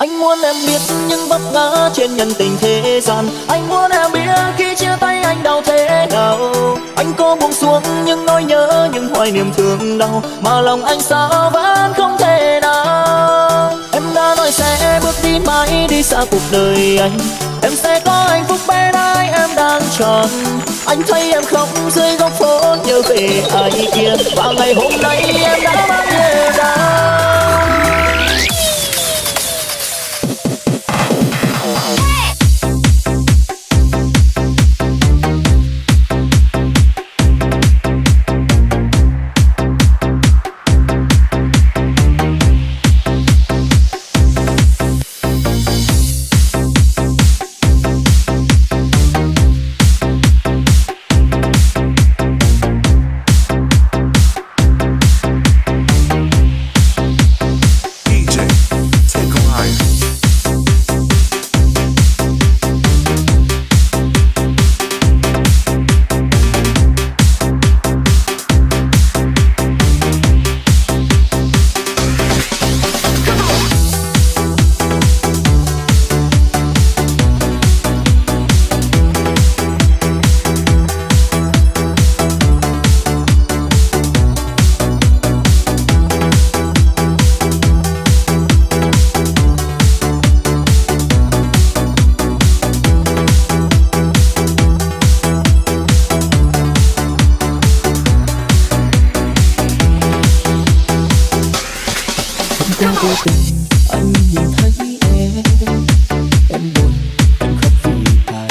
Anh muốn em biết những vấp ngã trên nhân tình thế gian. Anh muốn em biết khi chia tay anh đau thế nào. Anh có buông xuống những nỗi nhớ, những hoài niệm thương đau, mà lòng anh sao vẫn không thể nào. Em đã nói sẽ bước đi mãi, đi xa cuộc đời anh. Em sẽ có hạnh phúc bên ai em đang chọn. Anh thấy em khóc dưới góc phố nhớ về ai kia, và ngày hôm nay em đã mang về đau. Trong vô tình anh nhìn thấy em buồn, em khóc vì ai.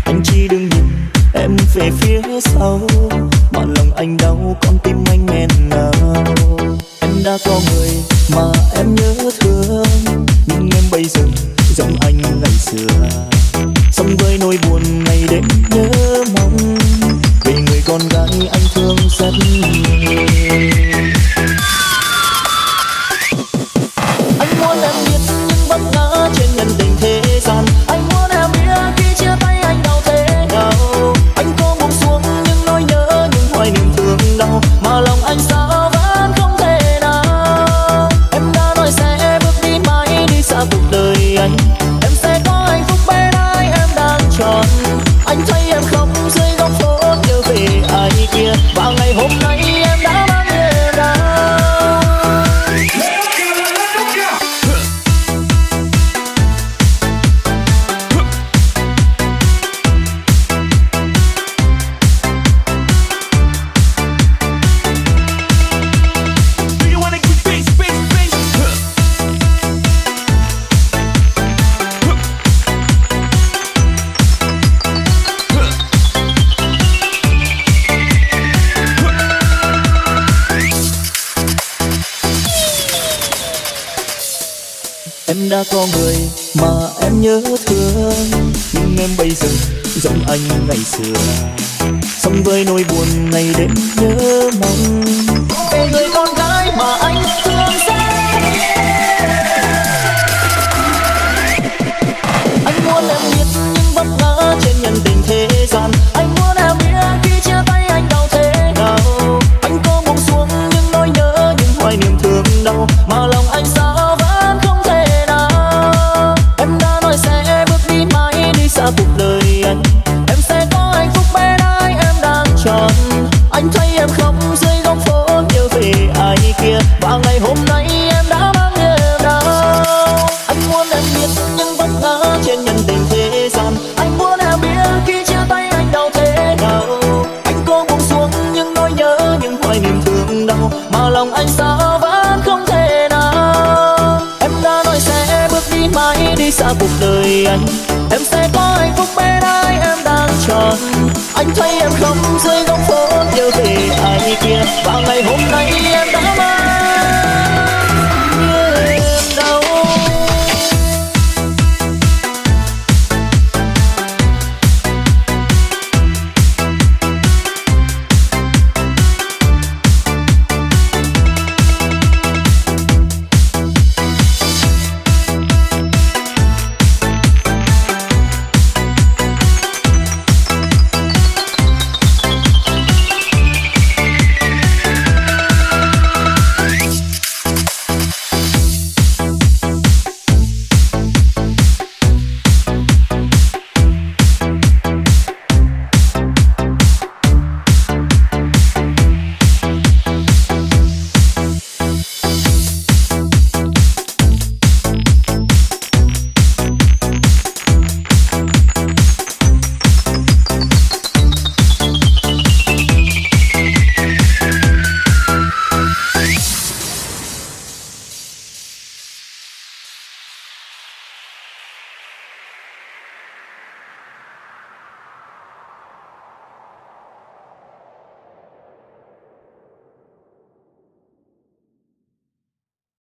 Anh chỉ đừng nhìn em về phía sau, mà lòng anh đau, con tim anh nghẹn ngào. Em đã có người mà em nhớ thương, nhưng em bây giờ giống anh ngày xưa, sống với nỗi buồn ngày đêm nhớ mong về người con gái anh thương rất nhiều. Anh muốn em biết những vấp ngã trên nhân tình thế gian. Anh muốn em biết khi chia tay anh đau thế nào. Anh có buông xuống những nỗi nhớ, những hoài niệm thương đau, mà lòng anh sao vẫn không thể nào. Em đã nói sẽ bước đi mãi, đi xa cuộc đời anh. Em sẽ có hạnh phúc bên ai em đang chọn. Anh thấy em khóc dưới góc phố nhớ về ai kia, và ngày hôm nay em đã mang về đau. Em đã có người mà em nhớ thương, nhưng em bây giờ giống anh ngày xưa, sống với nỗi buồn ngày đêm nhớ mong về người con gái mà anh thương rất. Anh muốn em biết những vấp ngã trên nhân tình thế gian. Anh muốn em biết khi chia tay anh đau thế nào. Anh có buông xuống những nỗi nhớ, những hoài niệm thương đau, mà lòng anh sao vẫn không thể nào. Em đã nói sẽ bước đi mãi, đi xa cuộc đời anh. Em sẽ có hạnh phúc bên ai em đang chọn. Anh thấy em khóc dưới góc phố nhớ về ai kia, và ngày hôm nay em đã mang về đau. Anh muốn em biết những vấp ngã trên nhân tình thế gian. Anh muốn em biết khi chia tay anh đau thế nào. Anh có buông xuống những nỗi nhớ, những hoài niệm thương đau, mà lòng anh sao vẫn không thể nào. Em đã nói sẽ bước đi mãi, đi xa cuộc đời anh. Em sẽ có hạnh phúc bên ai em đang chọn. Anh thấy em khóc dưới